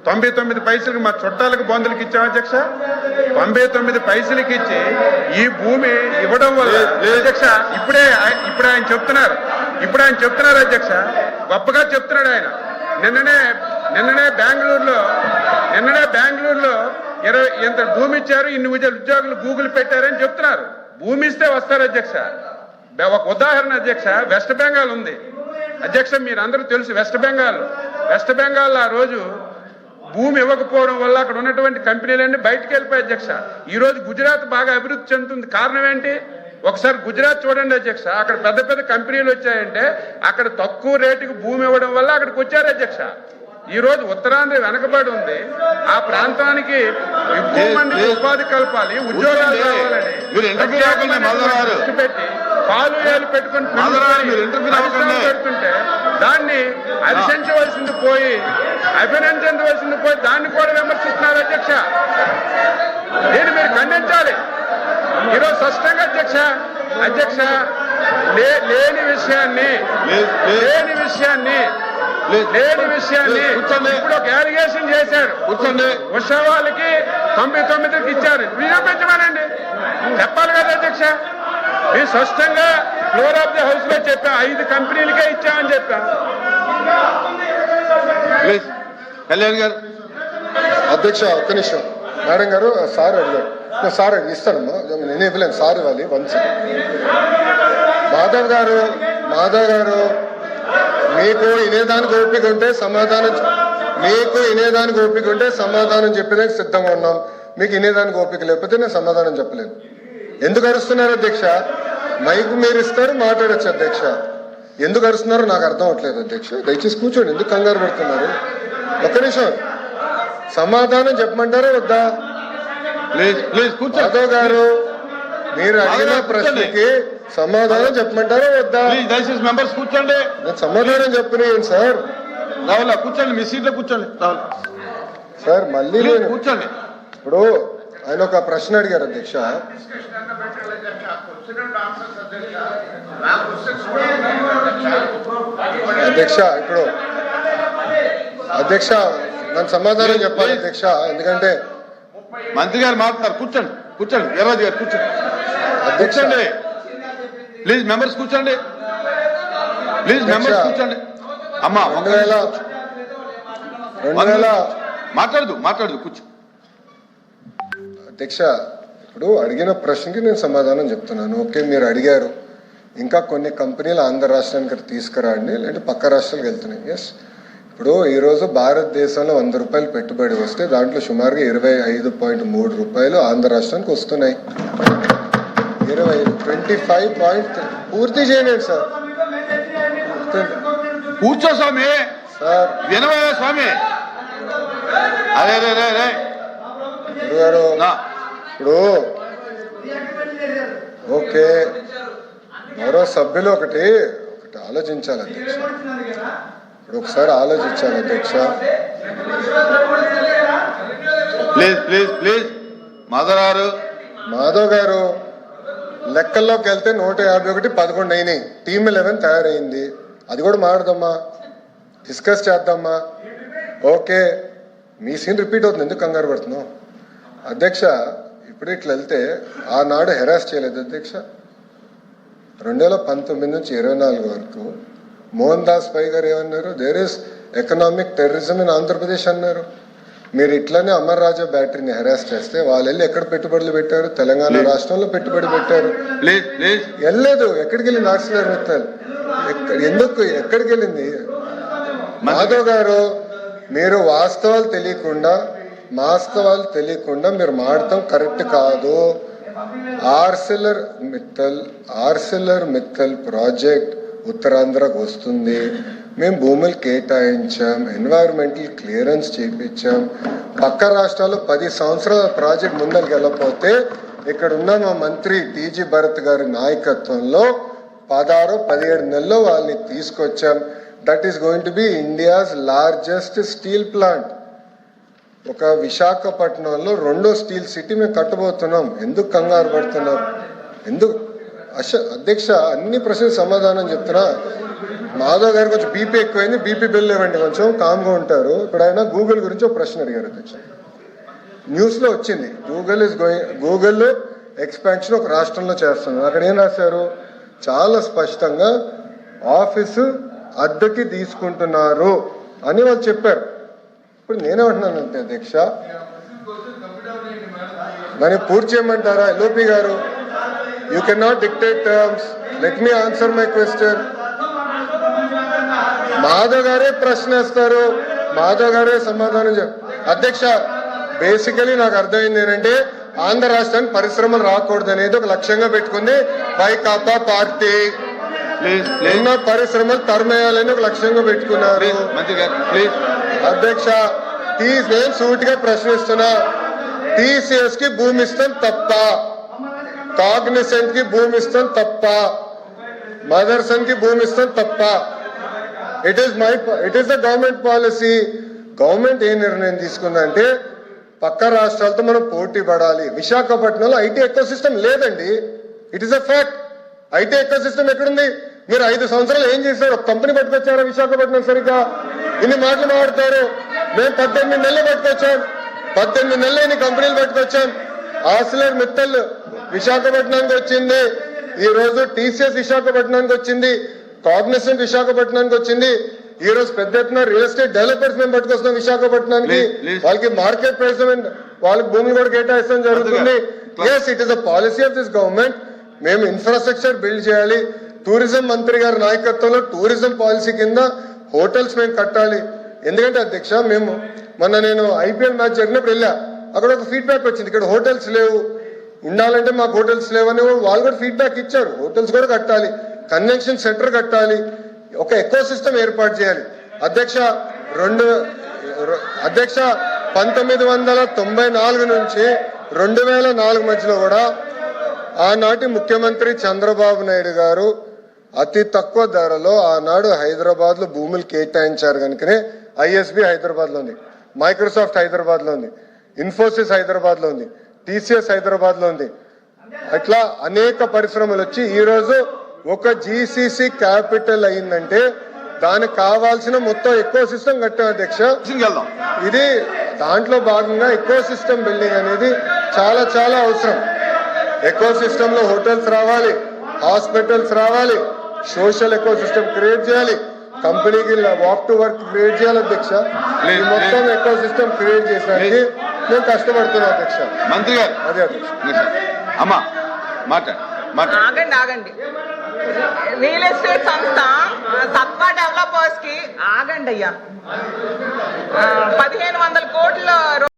99 పైసలకు మా చుట్టాలకు బంధువులకి ఇచ్చాం అధ్యక్ష. 99 పైసలకి ఇచ్చి ఈ భూమి ఇవ్వడం వల్ల అధ్యక్ష ఇప్పుడు ఆయన చెప్తున్నారు అధ్యక్ష, గొప్పగా చెప్తున్నాడు ఆయన. నిన్ననే బెంగళూరులో 20 ఇంత భూమి ఇచ్చారు, ఇన్ని ఉద్యోగులు గూగుల్ పెట్టారని చెప్తున్నారు. భూమి ఇస్తే వస్తారు అధ్యక్ష. ఒక ఉదాహరణ అధ్యక్ష, వెస్ట్ బెంగాల్ ఉంది అధ్యక్ష, మీరు అందరూ తెలుసు. వెస్ట్ బెంగాల్ ఆ రోజు భూమి ఇవ్వకపోవడం వల్ల అక్కడ ఉన్నటువంటి కంపెనీలన్నీ బయటకు వెళ్ళిపోయాయి అధ్యక్ష. ఈ రోజు గుజరాత్ బాగా అభివృద్ధి చెందుతుంది. కారణం ఏంటి? ఒకసారి గుజరాత్ చూడండి అధ్యక్ష, అక్కడ పెద్ద పెద్ద కంపెనీలు వచ్చాయంటే అక్కడ తక్కువ రేటుకి భూమి ఇవ్వడం వల్ల అక్కడికి వచ్చారు అధ్యక్ష. ఈ రోజు ఉత్తరాంధ్ర వెనకబడి ఉంది, ఆ ప్రాంతానికి ఎక్కువ మందికి ఉపాధి కల్పాలి, ఉద్యోగాలు కావాలని దృష్టి పెట్టి పాలు ఏలు పెట్టుకుని పెడుతుంటే దాన్ని అభినందించవలసింది పోయి దాన్ని కూడా విమర్శిస్తున్నారు అధ్యక్ష. దీన్ని మీరు ఖండించాలి ఈరోజు స్పష్టంగా అధ్యక్ష. లేని విషయాన్ని ఇప్పుడు ఒక అలిగేషన్ చేశారు. ఉషా వాళ్ళకి 99కి ఇచ్చారు, నిరూపించమనండి, చెప్పాలి కదా అధ్యక్ష. మీరు స్పష్టంగా ఫ్లోర్ ఆఫ్ ది హౌస్ లో చెప్పా 5 కంపెనీలకే ఇచ్చామని చెప్పాను. కళ్యాణ్ గారు. అధ్యక్ష ఒక్క నిమిషం. మేడం గారు సార్ అడిగారు, సార్ ఇస్తానమ్మా, నేను ఇవ్వలేను, సార్ ఇవ్వాలి. వన్స్ మాధవ్ గారు మీకు వినేదానికి ఓపిక ఉంటే సమాధానం చెప్పేదానికి సిద్ధంగా ఉన్నాం. మీకు వినేదానికి ఓపిక లేకపోతే నేను సమాధానం చెప్పలేను. ఎందుకు అరుస్తున్నారు అధ్యక్ష? మైకు మీరు ఇస్తారు, మాట్లాడచ్చు అధ్యక్ష. ఎందుకు అరుస్తున్నారో నాకు అర్థం అవట్లేదు అధ్యక్ష. దయచేసి కూర్చోండి, ఎందుకు కంగారు పడుతున్నారు? ఒక్క నిమిషం, సమాధానం చెప్పమంటారా వద్దా? మాధవ్ గారు మీరు అడిగిన ప్రశ్నకి సమాధానం చెప్పమంటారా వద్దా? దయచేసి మెంబర్స్ కూర్చోండి, సమాధానం చెప్పినాయండి సార్. రావుల కూర్చోండి, మీ సీట్లో కూర్చోండి. సార్ మళ్ళీ కూర్చోండి. ఇప్పుడు ఆయన ఒక ప్రశ్న అడిగారు అధ్యక్ష. ఇప్పుడు అధ్యక్ష నన్ను సమాధానం చెప్పాలి అధ్యక్ష, ఎందుకంటే మంత్రి గారు మాట్లాడతారు. కూర్చోండి వీర్రాజు గారు కూర్చోండి. కూర్చోండి ప్లీజ్, మెంబర్స్ కూర్చోండి ప్లీజ్, మెంబర్స్ కూర్చోండి. అమ్మా 2000 మాట్లాడదు కూర్చో. అధ్యక్ష ఇప్పుడు అడిగిన ప్రశ్నకి నేను సమాధానం చెప్తున్నాను. ఓకే, మీరు అడిగారు ఇంకా కొన్ని కంపెనీలు ఆంధ్ర రాష్ట్రానికి తీసుకురండి, లేదంటే పక్క రాష్ట్రాలకు వెళ్తున్నాయి. ఎస్, ఇప్పుడు ఈరోజు భారతదేశంలో 100 రూపాయలు పెట్టుబడి వస్తే దాంట్లో సుమారుగా 25.3 రూపాయలు ఆంధ్ర రాష్ట్రానికి వస్తున్నాయి. 25 పూర్తి చేయండి సార్. కూర్చో స్వామి, సార్ వినవయ్యా స్వామి. అరే గారు ఇప్పుడు ఓకే, మరో సభ్యులు ఒకటి ఆలోచించాలి అధ్యక్ష. ఇప్పుడు ఒకసారి ఆలోచించాలి అధ్యక్ష. ప్లీజ్ మాధవ్ గారు లెక్కల్లోకి వెళ్తే 151 11 అయినాయి. టీమ్ 11 తయారైంది, అది కూడా మాట్లాడదామా, డిస్కస్ చేద్దామా? ఓకే, మీ సీన్ రిపీట్ అవుతుంది, ఎందుకు కంగారు పడుతున్నావు అధ్యక్ష? ఇప్పుడు ఇట్లా వెళ్తే ఆనాడు హెరాస్ చేయలేదు అధ్యక్ష. 2019 నుంచి 24 వరకు మోహన్ దాస్ పై గారు ఏమన్నారు? There is economic terrorism in Andhra Pradesh అన్నారు. మీరు ఇట్లానే అమర్ రాజా బ్యాటరీని హెరాస్ చేస్తే వాళ్ళు వెళ్ళి ఎక్కడ పెట్టుబడులు పెట్టారు? తెలంగాణ రాష్ట్రంలో పెట్టుబడి పెట్టారు. వెళ్ళలేదు, ఎక్కడికి వెళ్ళింది ఆక్సిజన్ మిత్తాలు? ఎక్కడికి వెళ్ళింది? మాధవ్ గారు మీరు వాస్తవాలు తెలియకుండా మీరు మాడటం కరెక్ట్ కాదు. ఆర్సిలర్ మిత్తల్ ప్రాజెక్ట్ ఉత్తరాంధ్రకు వస్తుంది. మేము భూములు కేటాయించాం, ఎన్వైరన్మెంటల్ క్లియరెన్స్ చేయించాం. పక్క రాష్ట్రాల్లో 10 సంవత్సరాల ప్రాజెక్ట్ ముందరికి వెళ్ళకపోతే ఇక్కడ ఉన్న మా మంత్రి టీజీ భరత్ గారి నాయకత్వంలో 16-17 నెలల్లో వాళ్ళని తీసుకొచ్చాం. That is going to be India's largest steel plant. ఒక విశాఖపట్నంలో 2వ స్టీల్ సిటీ మేము కట్టబోతున్నాం. ఎందుకు కంగారు పడుతున్నారు? ఎందుకు అధ్యక్ష? అన్ని ప్రశ్నలు సమాధానం చెప్తున్నా. మాధవ్ గారు కొంచెం బీపీ ఎక్కువైంది, బీపీ బిల్ ఇవ్వండి, కొంచెం కామ్గా ఉంటారు. ఇప్పుడు ఆయన గూగుల్ గురించి ఒక ప్రశ్న అడిగారు అధ్యక్ష. న్యూస్లో వచ్చింది గూగుల్ ఎక్స్పాన్షన్ ఒక రాష్ట్రంలో చేస్తున్నారు. అక్కడ ఏం రాశారు, చాలా స్పష్టంగా ఆఫీసు అద్దెకి తీసుకుంటున్నారు అని వాళ్ళు చెప్పారు. ఇప్పుడు నేనేమంటున్నానంటే అధ్యక్ష, దాన్ని పూర్తి చేయమంటారా? ఎల్ఓపి గారు, you can not dictate terms, let me answer my question. Madhav గారే ప్రశ్న వేస్తారు, మాధవ్ గారే సమాధానం అధ్యక్ష, బేసికలీ నాకు అర్థమైంది ఏంటంటే ఆంధ్ర రాష్ట్రానికి పరిశ్రమలు రాకూడదు అనేది ఒక లక్ష్యంగా పెట్టుకుంది వైకాపా పార్టీ. ఉన్న పరిశ్రమలు తరమేయాలని ఒక లక్ష్యంగా పెట్టుకున్నారు. అధ్యక్ష, నేను సూటిగా ప్రశ్నిస్తున్నా, టీసీఎస్ కి భూమి ఇస్తాం తప్ప, కాగ్నిసెంట్ కి భూమి ఇస్తాం తప్ప, మదర్సన్ కి భూమి ఇస్తాం తప్ప. It is the government policy. Government ఏ నిర్ణయం తీసుకుందంటే పక్క రాష్ట్రాలతో మనం పోటీ పడాలి. విశాఖపట్నంలో ఐటీ ఎకో సిస్టమ్ లేదండి, it is a fact. IT ecosystem ఎక్కడుంది? మీరు 5 సంవత్సరాలు ఏం చేశారు? ఒక కంపెనీ పట్టుకొచ్చారా విశాఖపట్నం? సరిగ్గా ఇన్ని మాటలు మాట్లాడతారు. మేము 18 నెలలు పట్టుకొచ్చాం, 18 నెలలు ఇన్ని కంపెనీలు పట్టుకొచ్చాం. ఆర్సిలర్ మిత్తల్ విశాఖపట్నానికి వచ్చింది, ఈ రోజు టీసీఎస్ విశాఖపట్నానికి వచ్చింది, కాగ్నిసెంట్ విశాఖపట్నానికి వచ్చింది. ఈ రోజు పెద్ద ఎత్తున రియల్ ఎస్టేట్ డెవలపర్స్ మేము పట్టుకొస్తున్నాం విశాఖపట్నానికి. వాళ్ళకి మార్కెట్ ప్రైస్ వాళ్ళకి భూములు కూడా కేటాయిస్తాం జరుగుతుంది. Yes, it is the policy of this government. మేము ఇన్ఫ్రాస్ట్రక్చర్ బిల్డ్ చేయాలి. టూరిజం మంత్రి గారి నాయకత్వంలో టూరిజం పాలసీ కింద హోటల్స్ మేము కట్టాలి. ఎందుకంటే అధ్యక్ష, నేను ఐపీఎల్ మ్యాచ్ జరిగినప్పుడు వెళ్ళా, అక్కడ ఒక ఫీడ్బ్యాక్ వచ్చింది, ఇక్కడ హోటల్స్ లేవు, ఉండాలంటే మాకు హోటల్స్ లేవని వాళ్ళు కూడా ఫీడ్బ్యాక్ ఇచ్చారు. హోటల్స్ కూడా కట్టాలి, కన్వెన్షన్ సెంటర్ కట్టాలి, ఒక ఎకో సిస్టమ్ ఏర్పాటు చేయాలి. అధ్యక్ష, 1994 నుంచి 2004 మధ్యలో కూడా ఆనాటి ముఖ్యమంత్రి చంద్రబాబు నాయుడు గారు అతి తక్కువ ధరలో ఆనాడు హైదరాబాద్ లో భూములు కేటాయించారు కనుకనే ఐఎస్బి హైదరాబాద్ లో ఉంది, మైక్రోసాఫ్ట్ హైదరాబాద్ లో ఉంది, ఇన్ఫోసిస్ హైదరాబాద్ లో ఉంది, టీసీఎస్ హైదరాబాద్ లో ఉంది. అట్లా అనేక పరిశ్రమలు వచ్చి ఈ రోజు ఒక జీసీసీ క్యాపిటల్ అయిందంటే దానికి కావాల్సిన మొత్తం ఎకో సిస్టమ్ కట్టాం అధ్యక్ష. ఇది దాంట్లో భాగంగా ఎకో సిస్టమ్ బిల్డింగ్ అనేది చాలా చాలా అవసరం. ఎకో సిస్టమ్ లో హోటల్స్ రావాలి, హాస్పిటల్స్ రావాలి, సోషల్ ఎకో సిస్టమ్ క్రియేట్ చేయాలి, కంపెనీకి వాక్ టు వర్క్ క్రియేట్ చేయాలి అధ్యక్ష. ఈ మొత్తం ఎకో సిస్టమ్ క్రియేట్ చేసడానికి మేము కష్టపడుతున్నాం అధ్యక్ష. మంత్రి గారు అదే అధ్యక్ష. అమ్మా ఆగండి. రియల్ ఎస్టేట్ సంస్థ సత్వా డెవలపర్స్ కి ఆగండి అయ్యా, 15